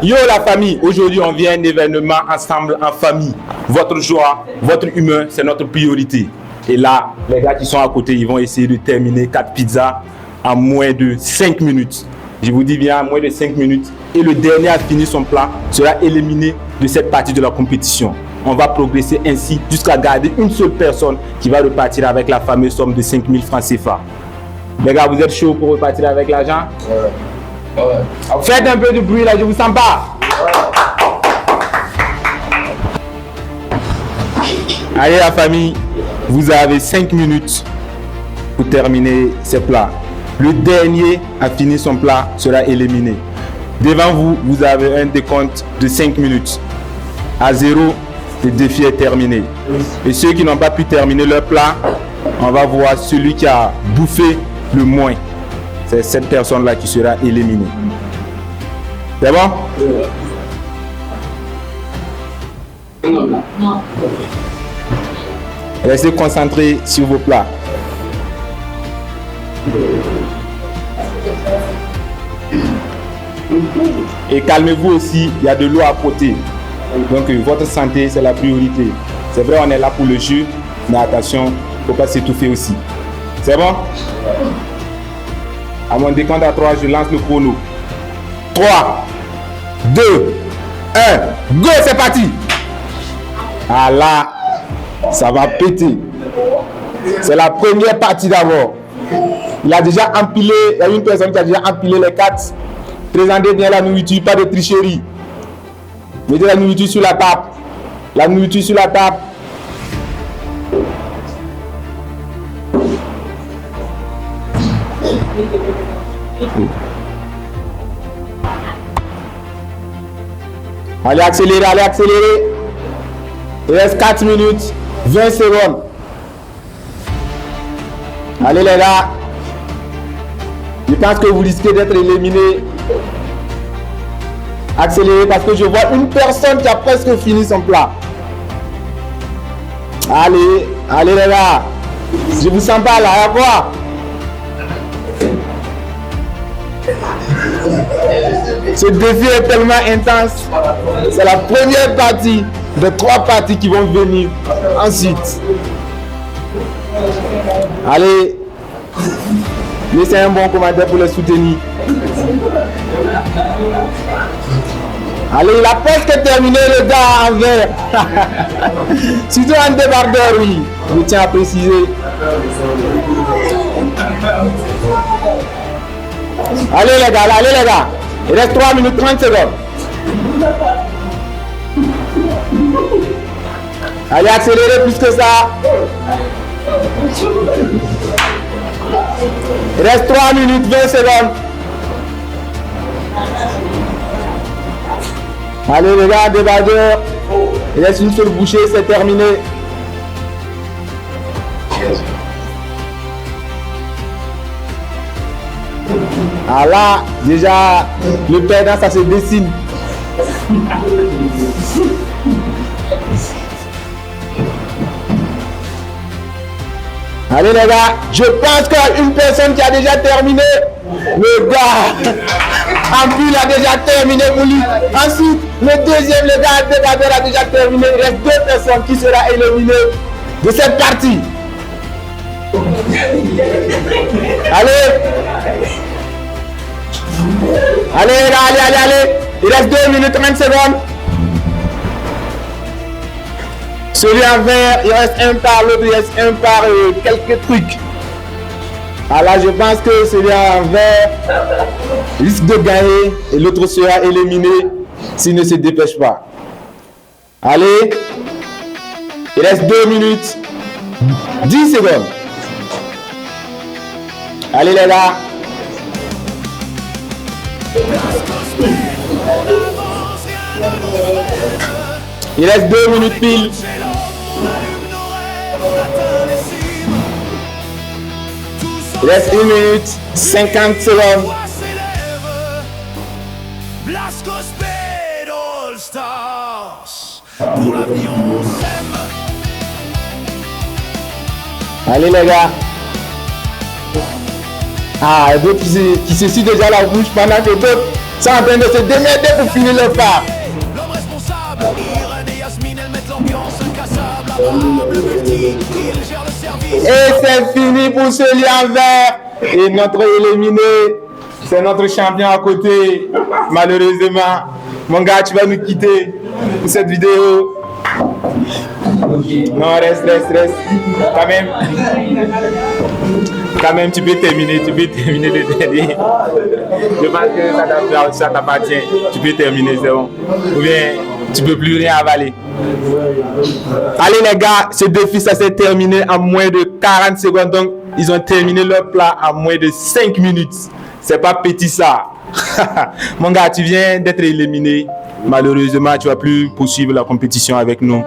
Yo la famille, aujourd'hui on vient à un événement ensemble en famille. Votre joie, votre humeur, c'est notre priorité. Et là, les gars qui sont à côté, ils vont essayer de terminer 4 pizzas en moins de 5 minutes. Je vous dis bien, en moins de 5 minutes. Et le dernier à finir son plat sera éliminé de cette partie de la compétition. On va progresser ainsi jusqu'à garder une seule personne qui va repartir avec la fameuse somme de 5 000 francs CFA. Les gars, vous êtes chauds pour repartir avec l'argent? Faites un peu de bruit là, je vous sens pas. Allez la famille, vous avez 5 minutes pour terminer ces plats. Le dernier à finir son plat sera éliminé. Devant vous, vous avez un décompte de 5 minutes. À 0, le défi est terminé. Et ceux qui n'ont pas pu terminer leur plat, on va voir celui qui a bouffé le moins. C'est cette personne-là qui sera éliminée. C'est bon? Non. Restez concentrés sur vos plats. Et calmez-vous aussi, il y a de l'eau à côté. Donc votre santé, c'est la priorité. C'est vrai, on est là pour le jeu, mais attention, il ne faut pas s'étouffer aussi. C'est bon? À mon décompte à 3, je lance le chrono. 3, 2, 1, go, c'est parti! Ah là, ça va péter. C'est la première partie d'abord. Il a déjà empilé, il y a une personne qui a déjà empilé les 4. Présentez bien la nourriture, pas de tricherie. Mettez la nourriture sur la table. La nourriture sur la table. Allez accélérer, allez accélérer. Il reste 4 minutes, 20 secondes. Allez les gars. Je pense que vous risquez d'être éliminé. Accélérez parce que je vois une personne qui a presque fini son plat. Allez, allez les gars. Je vous sens pas là, à quoi? Ce défi est tellement intense. C'est la première partie de 3 parties qui vont venir ensuite. Allez, laissez un bon commentaire pour le soutenir. Allez, il a presque terminé le gars en vert. Surtout un débardeur, oui. Je tiens à préciser. Allez les gars, allez les gars. Il reste 3 minutes 30 secondes. Allez, accélérez plus que ça. Il reste 3 minutes 20 secondes. Allez les gars, débardeur. Il reste une seule bouchée, c'est terminé. Ah là, déjà, le perdant, ça se dessine. Allez les gars, je pense qu'il y a une personne qui a déjà terminé. Le gars, en plus il a déjà terminé pour lui. Ensuite, le deuxième, le gars débardeur a déjà terminé. Il reste 2 personnes qui seront éliminées de cette partie. Allez. Allez, allez. Il reste 2 minutes 30 secondes. Celui en vert, il reste un par, l'autre il reste un par quelques trucs. Alors je pense que celui en vert risque de gagner et l'autre sera éliminé s'il ne se dépêche pas. Allez, il reste 2 minutes 10 secondes. Allez les gars. Il reste 2 minutes pile. Il reste 1 minute 50 secondes. Allez les gars. Ah, d'autres qui se suent déjà la bouche pendant que d'autres sont en train de se démerder pour finir le pas. L'homme responsable, Irène et Yasmine, elles mettent l'ambiance incassable. Le multi, il gère le service. Et c'est fini pour ce lien vert. Et notre éliminé, c'est notre champion à côté. Malheureusement, mon gars, tu vas nous quitter pour cette vidéo. Non, reste. Quand même, tu peux terminer le dernier. Je pense que ça t'appartient. Tu peux terminer, c'est bon. Ou bien, tu peux plus rien avaler. Allez les gars, ce défi, ça s'est terminé en moins de 40 secondes. Donc, ils ont terminé leur plat en moins de 5 minutes. C'est pas petit ça. Mon gars, tu viens d'être éliminé. Malheureusement, tu vas plus poursuivre la compétition avec nous.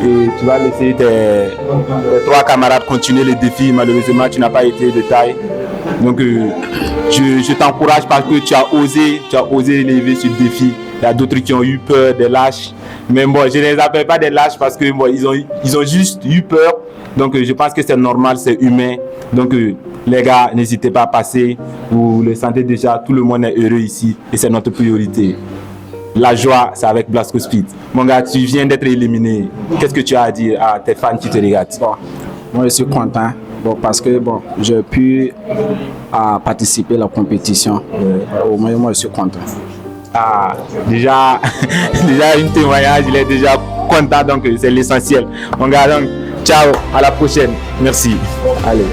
Et tu vas laisser tes 3 camarades continuer le défi. Malheureusement, tu n'as pas été de taille. Donc, je t'encourage parce que tu as osé relever ce défi. Il y a d'autres qui ont eu peur, des lâches. Mais bon, je ne les appelle pas des lâches parce que bon, ils ont juste eu peur. Donc, je pense que c'est normal, c'est humain. Donc, les gars, n'hésitez pas à passer. Vous le sentez déjà, tout le monde est heureux ici. Et c'est notre priorité. La joie, c'est avec Blasco Speed. Mon gars, tu viens d'être éliminé. Qu'est-ce que tu as à dire à tes fans qui te regardent? Bon, moi, je suis content. Bon, parce que bon, j'ai pu participer à la compétition. Au moins, moi, je suis content. Ah, déjà une témoignage, il est déjà content, donc c'est l'essentiel. Mon gars, donc, ciao, à la prochaine. Merci. Allez.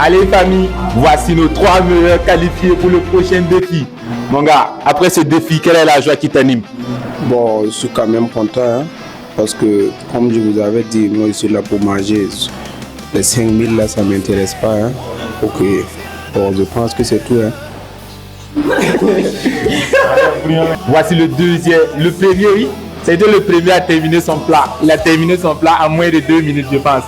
Allez famille, voici nos 3 meilleurs qualifiés pour le prochain défi. Mon gars, après ce défi, quelle est la joie qui t'anime? Bon, je suis quand même content, hein, parce que, comme je vous avais dit, moi je suis là pour manger. Les 5000 là, ça ne m'intéresse pas. Hein. Ok, bon, je pense que c'est tout. Hein. Voici le deuxième, le premier, oui. C'était le premier à terminer son plat. Il a terminé son plat en moins de 2 minutes, je pense.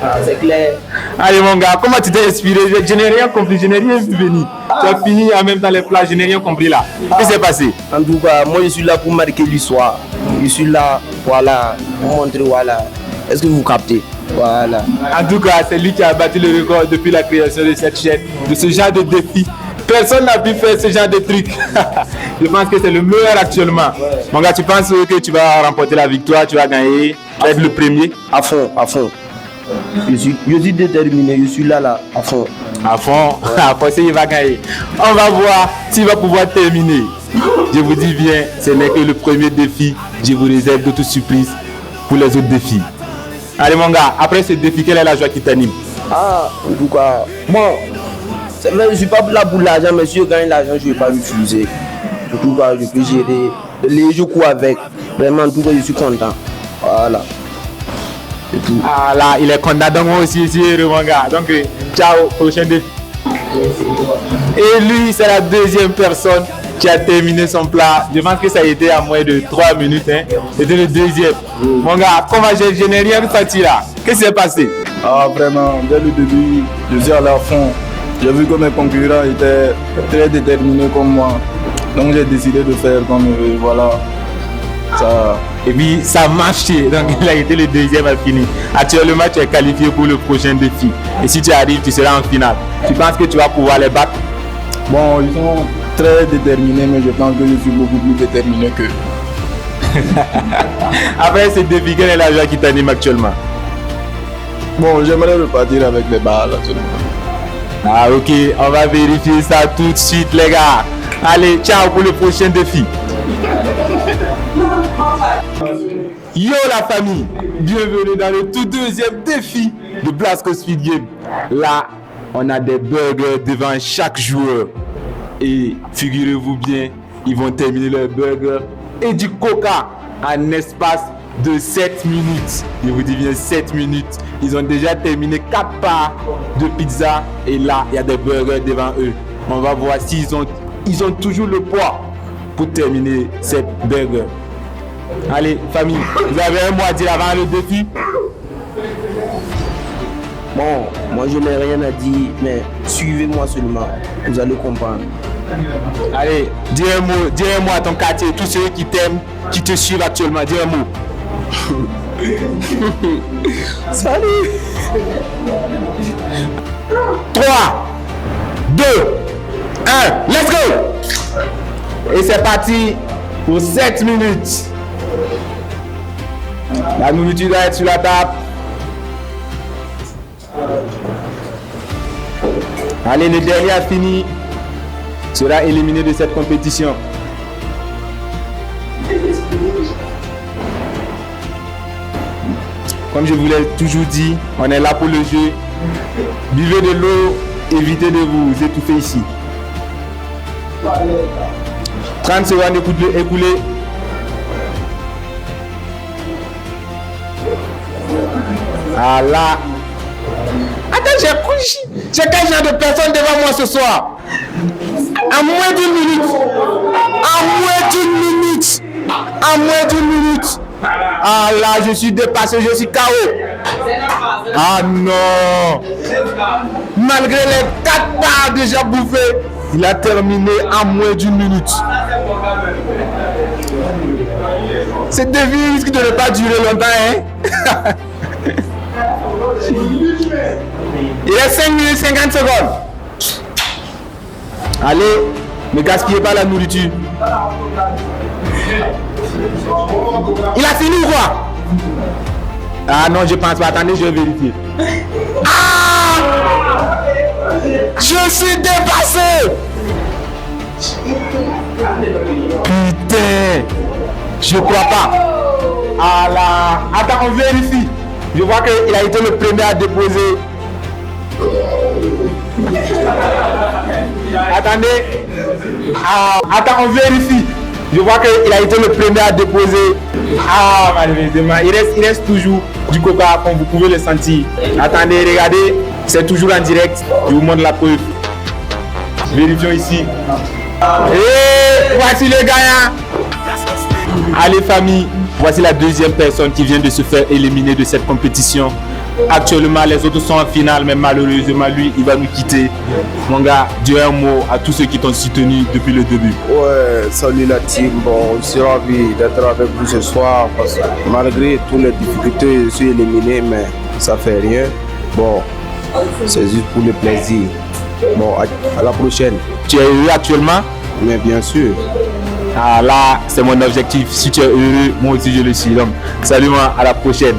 Ah, c'est clair. Allez mon gars, comment tu t'es inspiré? Je n'ai rien compris, je n'ai rien vu venir. Tu as fini en même temps les plats, je n'ai rien compris là. Qu'est-ce qui s'est passé? En tout cas, moi je suis là pour marquer l'histoire. Je suis là, voilà, pour montrer, voilà. Est-ce que vous captez? Voilà. En tout cas, c'est lui qui a battu le record depuis la création de cette chaîne, de ce genre de défi. Personne n'a pu faire ce genre de truc. Je pense que c'est le meilleur actuellement. Mon gars, tu penses que tu vas remporter la victoire, tu vas gagner, être le premier? À fond, à fond. Je suis déterminé, je suis là, à fond. À fond, il va gagner. On va voir s'il va pouvoir terminer. Je vous dis bien, ce n'est que le premier défi. Je vous réserve d'autres surprises pour les autres défis. Allez mon gars, après ce défi, quelle est la joie qui t'anime? Ah, en tout cas, moi, c'est vrai, je ne suis pas là pour l'argent, mais si je gagne l'argent, je ne vais pas refuser. En tout cas, je peux gérer. Les jours avec. Vraiment, en tout cas, je suis content. Voilà. Ah là, il est content, donc moi aussi, je suis heureux mon gars. Donc, ciao, prochain défi. Et lui, c'est la deuxième personne qui a terminé son plat. Je pense que ça a été à moins de 3 minutes. Hein. C'était le deuxième. Mon gars, comment je n'ai rien senti là? Qu'est-ce qui s'est passé? Ah vraiment, dès le début, je suis allé à fond. J'ai vu que mes concurrents étaient très déterminés comme moi. Donc j'ai décidé de faire comme eux, voilà. Ça... Et puis ça a marché, donc il a été le deuxième à finir. Actuellement, tu es qualifié pour le prochain défi. Et si tu arrives, tu seras en finale. Tu penses que tu vas pouvoir les battre? Bon, ils sont très déterminés, mais je pense que je suis beaucoup plus déterminé qu'eux. Après ce défi, quelle est la joie qui t'anime actuellement? Bon, j'aimerais repartir avec les balles actuellement. Ah ok, on va vérifier ça tout de suite les gars. Allez, ciao pour le prochain défi. Yo la famille, bienvenue dans le tout deuxième défi de Blasco Speed Game. Là, on a des burgers devant chaque joueur. Et figurez-vous bien, ils vont terminer leur burger et du coca en espace de 7 minutes. Je vous dis bien 7 minutes. Ils ont déjà terminé 4 parts de pizza et là, il y a des burgers devant eux. On va voir s'ils ont toujours le poids pour terminer cette burger. Allez, famille, vous avez un mot à dire avant le défi? Bon, moi je n'ai rien à dire, mais suivez-moi seulement, vous allez comprendre. Allez, dis un mot à ton quartier, tous ceux qui t'aiment, qui te suivent actuellement, dis un mot. Salut! 3, 1, let's go! Et c'est parti pour 7 minutes. La nourriture doit être sur la table. Allez, le dernier a fini. Sera éliminé de cette compétition. Comme je vous l'ai toujours dit, on est là pour le jeu. Buvez de l'eau, évitez de vous étouffer ici. 30 secondes écoulées. Ah là. Attends, j'ai quel genre de personne devant moi ce soir? À moins d'une minute. Ah là, je suis dépassé, je suis KO. Ah non. Malgré les 4 barres déjà bouffées, il a terminé en moins d'une minute. Cette défi risque de ne pas durer longtemps, hein? Il reste 5 minutes 50 secondes. Allez, ne gaspillez pas la nourriture. Il a fini ou quoi? Ah non, je pense pas. Attendez, je vais vérifier. Ah! Je suis dépassé! Putain! Je crois pas. Ah là! Attends, on vérifie. Je vois qu'il a été le premier à déposer. Attendez. Attends, on vérifie. Je vois qu'il a été le premier à déposer. Ah, malheureusement, il reste toujours du coca, comme vous pouvez le sentir. Attendez, regardez, c'est toujours en direct. Je vous montre la preuve. Vérifions ici. Et voici le gagnant. Allez, famille, voici la deuxième personne qui vient de se faire éliminer de cette compétition. Actuellement, les autres sont en finale, mais malheureusement, lui, il va nous quitter. Mon gars, dis un mot à tous ceux qui t'ont soutenu depuis le début. Ouais, salut la team. Bon, je suis ravi d'être avec vous ce soir parce que malgré toutes les difficultés, je suis éliminé, mais ça fait rien. Bon, c'est juste pour le plaisir. Bon, à la prochaine. Tu es heureux actuellement? Mais bien sûr. Ah là, c'est mon objectif. Si tu es heureux, moi aussi je le suis. Donc, salut-moi, à la prochaine.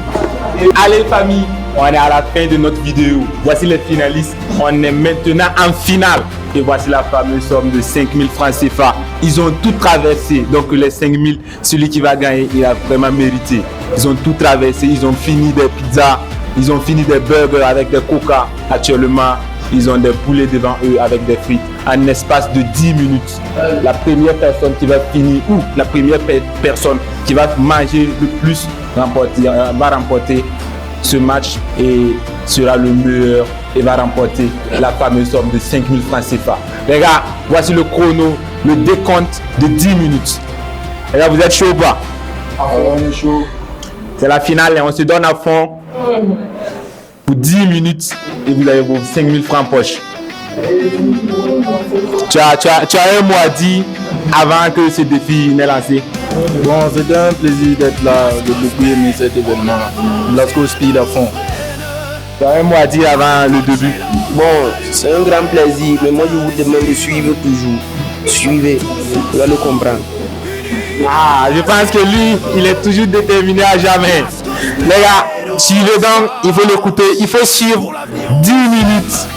Allez famille, on est à la fin de notre vidéo. Voici les finalistes. On est maintenant en finale. Et voici la fameuse somme de 5000 francs CFA. Ils ont tout traversé. Donc les 5000, celui qui va gagner, il a vraiment mérité. Ils ont tout traversé. Ils ont fini des pizzas. Ils ont fini des burgers avec des coca. Actuellement, ils ont des poulets devant eux avec des frites. En espace de 10 minutes, la première personne qui va finir ou la première personne qui va manger le plus va remporter ce match et sera le meilleur et va remporter la fameuse somme de 5000 francs CFA. Les gars, voici le chrono, le décompte de 10 minutes. Les gars, vous êtes chaud ou pas? On est chaud. C'est la finale et on se donne à fond pour 10 minutes et vous avez vos 5000 francs en poche. Tu as un mot à dire avant que ce défi n'ait lancé? Bon, c'était un plaisir d'être là, de beaucoup aimer cet événement. Blasco Speed à fond. Tu as un mot à dire avant le début? Bon, c'est un grand plaisir, mais moi je vous demande de suivre toujours. Suivez, vous allez le comprendre. Ah, je pense que lui, il est toujours déterminé à jamais. Les gars, suivez donc, il faut l'écouter, il faut suivre 10 minutes.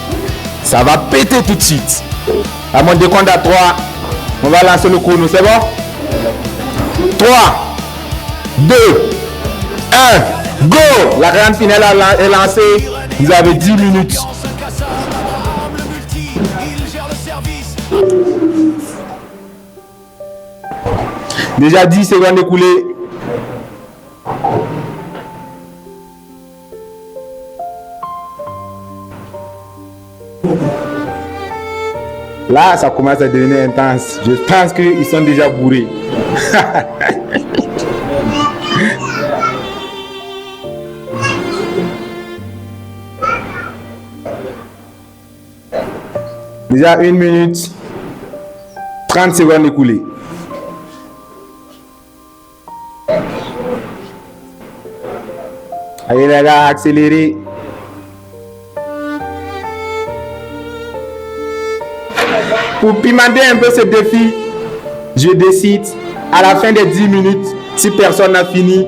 Ça va péter tout de suite. À mon décompte à 3, on va lancer le chrono, c'est bon? 3, 2, 1, go! La grande finale est lancée. Vous avez 10 minutes. Déjà 10 secondes écoulées. Là, ça commence à devenir intense. Je pense qu'ils sont déjà bourrés. Déjà 1 minute, 30 secondes écoulées. Allez les gars, accélérez. Pour pimenter un peu ce défi, je décide à la fin des 10 minutes, si personne n'a fini,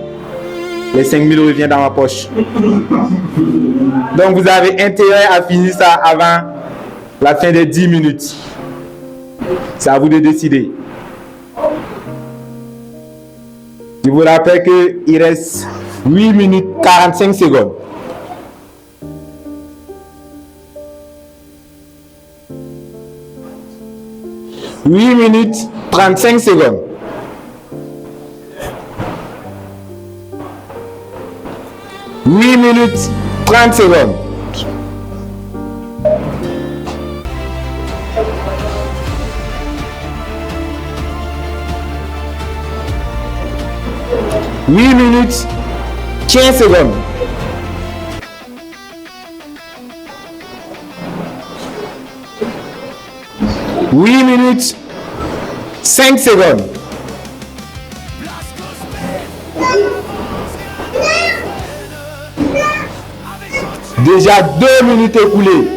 les 5 000 reviennent dans ma poche. Donc vous avez intérêt à finir ça avant la fin des 10 minutes. C'est à vous de décider. Je vous rappelle qu'il reste 8 minutes 45 secondes. « 8 minutes 35 secondes. 8 minutes 30 secondes. 8 minutes 15 secondes. 8 minutes 5 secondes. Déjà 2 minutes écoulées.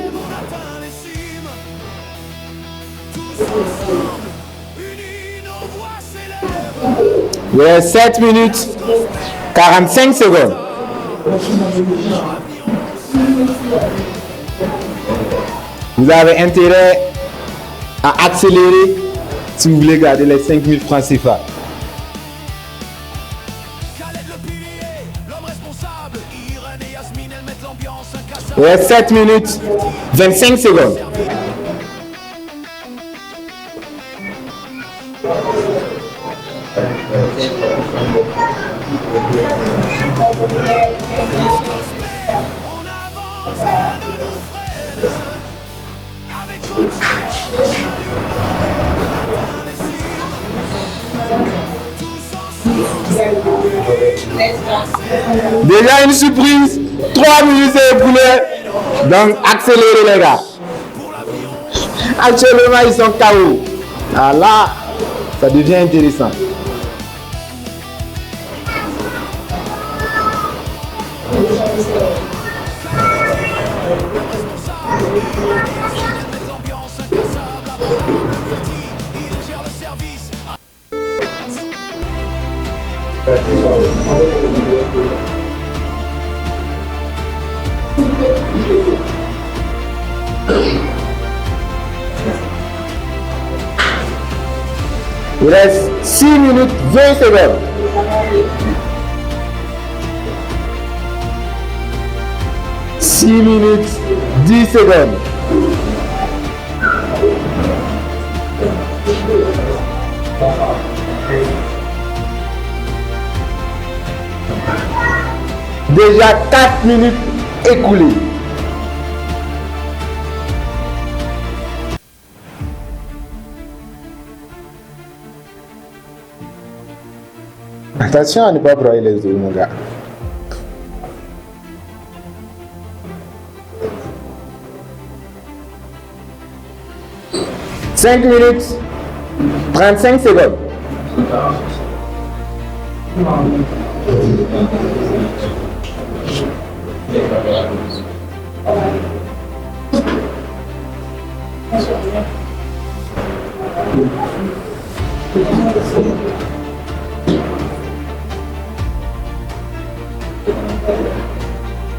Il reste 7 minutes 45 secondes. Vous avez intérêt à accélérer si vous voulez garder les 5 000 francs CFA. Il reste 7 minutes 25 secondes. Déjà une surprise, 3 minutes écoulées, donc accélérez les gars. Actuellement ils sont KO. Ah là, ça devient intéressant. Il reste 6 minutes 20 secondes. « 6 minutes 10 secondes. Déjà 4 minutes écoulées. Attention à ne pas broyer les os, mon gars. « 5 minutes 35 secondes.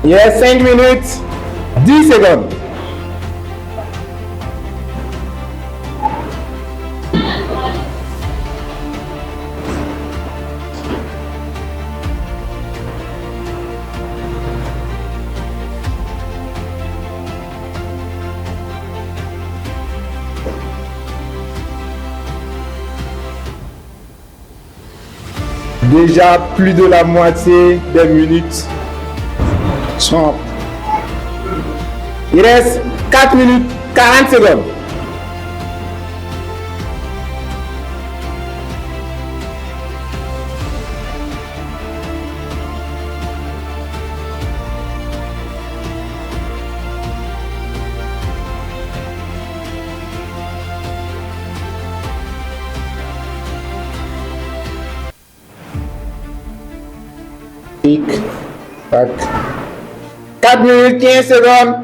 Il y a 5 minutes 10 secondes. Déjà plus de la moitié des minutes sont. Il reste 4 minutes 40 secondes. Tac. 4 minutes 15 secondes.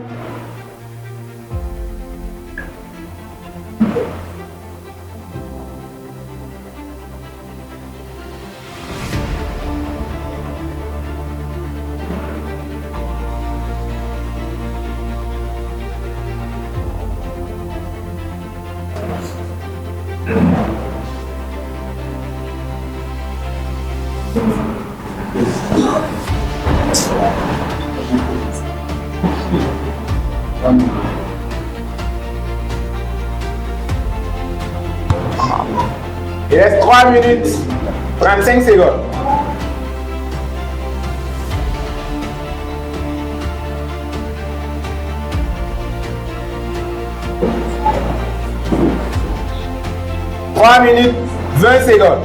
Il reste 3 minutes 35 secondes. Trois minutes 20 secondes.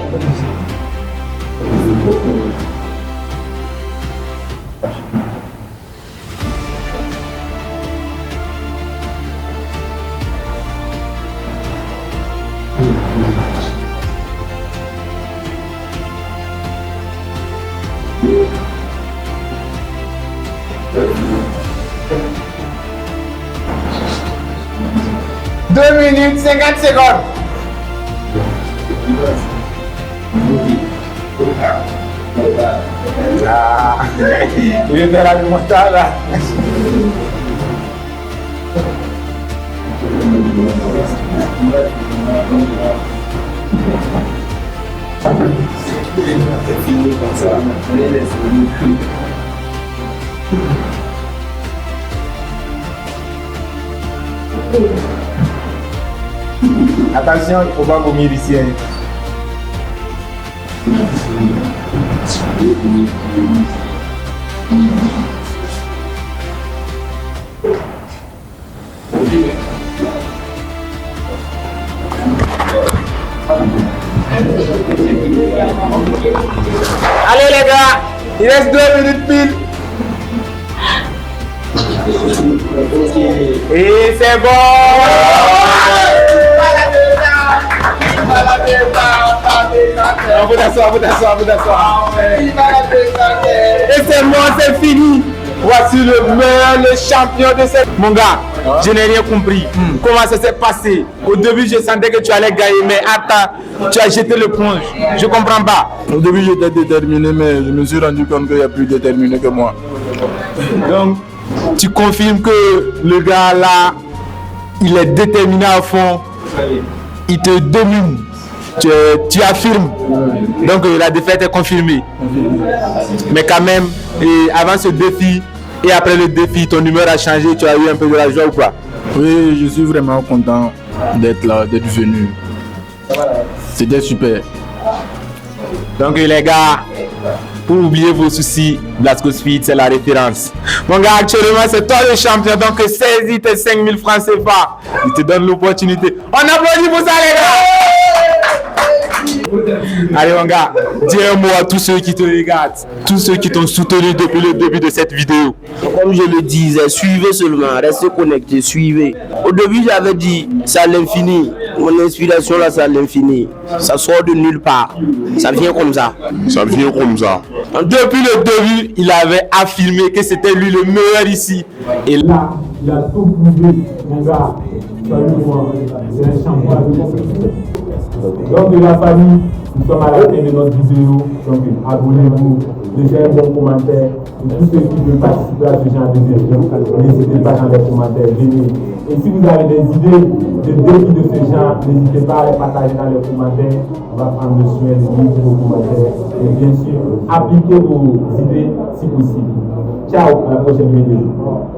Deux minutes 50 secondes. Ah, voy a esperar cómo está la... Attention, il ne faut pas vomir ici. Hein. Allez les gars, il reste 2 minutes pile. Et c'est bon. Vous d'asseoir. Et c'est bon, c'est fini. Voici le meilleur, le champion de cette... Mon gars, je n'ai rien compris. Comment ça s'est passé? Au début, je sentais que tu allais gagner, mais attends, tu as jeté le point. Je comprends pas. Au début, j'étais déterminé, mais je me suis rendu compte qu'il y a plus déterminé que moi. Donc, tu confirmes que le gars là, il est déterminé à fond. Il te domine. Tu affirmes. Donc la défaite est confirmée. Mais quand même, et avant ce défi et après le défi, ton humeur a changé. Tu as eu un peu de la joie ou pas? Oui, je suis vraiment content d'être là, d'être venu. C'était super. Donc les gars, pour oublier vos soucis, Blaskosfeed, c'est la référence. Mon gars, actuellement, c'est toi le champion. Donc saisis tes 5000 francs CFA. Il te donne l'opportunité. On applaudit pour ça les gars. Allez mon gars, dis un mot à tous ceux qui te regardent, tous ceux qui t'ont soutenu depuis le début de cette vidéo. Comme je le disais, suivez seulement, restez connectés, suivez. Au début, j'avais dit, c'est à l'infini. Mon inspiration là, c'est à l'infini. Ça sort de nulle part. Ça vient comme ça. Ça vient comme ça. Depuis le début, il avait affirmé que c'était lui le meilleur ici. Et là, il a tout prouvé, mon gars. Salut-moi, c'est un champion de compétition. Donc de la famille, nous sommes à la fin de notre vidéo. Donc abonnez-vous, laissez un bon commentaire. Et tous ceux qui veulent participer à ce genre de vidéo, n'hésitez pas dans les commentaires, venez. Et si vous avez des idées de défis de ce genre, n'hésitez pas à les partager dans les commentaires. On va prendre le soin de lire vos commentaires. Et bien sûr, appliquez vos idées si possible. Ciao, à la prochaine vidéo.